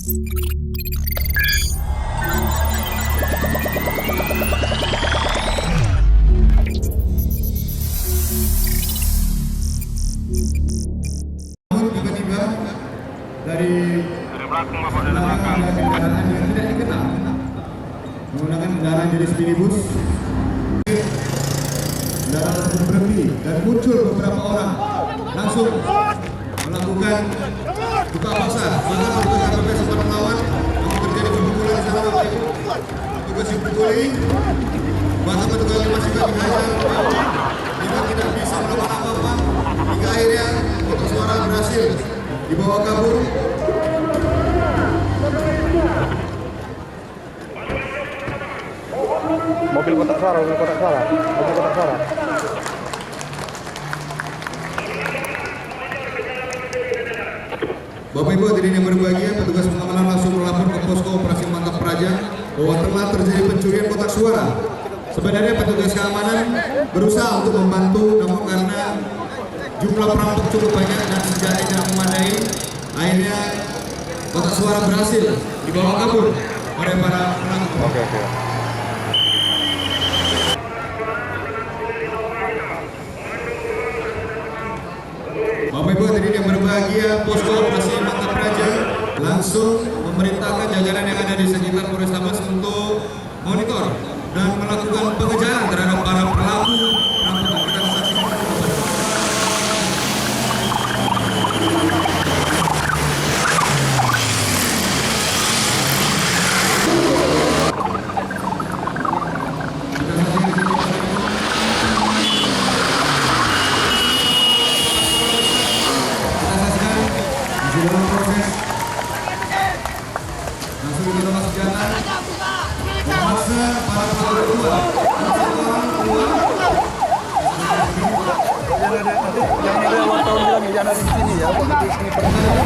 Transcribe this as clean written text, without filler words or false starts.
Tiba-tiba dari belakang kendaraan yang tidak dikenal menggunakan kendaraan jenis minibus. Kendaraan tersebut berhenti dan muncul beberapa orang langsung melakukan buka paksa. Bahkan petugas KPP sempat melawan, namun terjadi pemukulan di sana. Petugas dipukuli, bahkan petugas masih dihajar, hingga tidak bisa melakukan apa-apa. Hingga akhirnya kotak suara berhasil dibawa kabur. Mobil kotak suara. Bapak Ibu hadirin yang berbahagia, petugas pengamanan langsung melapor ke posko operasi Mantap Praja bahwa telah terjadi pencurian kotak suara. Sebenarnya petugas keamanan berusaha untuk membantu, namun karena jumlah perampok cukup banyak dan senjata tidak memadai, akhirnya kotak suara berhasil dibawa kabur oleh para pelaku. Oke. Bapak Ibu hadirin yang berbahagia, posko operasi Mantap Praja langsung memerintahkan jajaran yang ada di sekitar Polrestabes untuk monitor dan melakukan pengejaran terhadap para pelaku perampokan. Kita saksikan. Dalam proses langsung ditolak senjata memaksa para pelaku keluar. Yang ada wartawan bilang jangan ada di sini ya.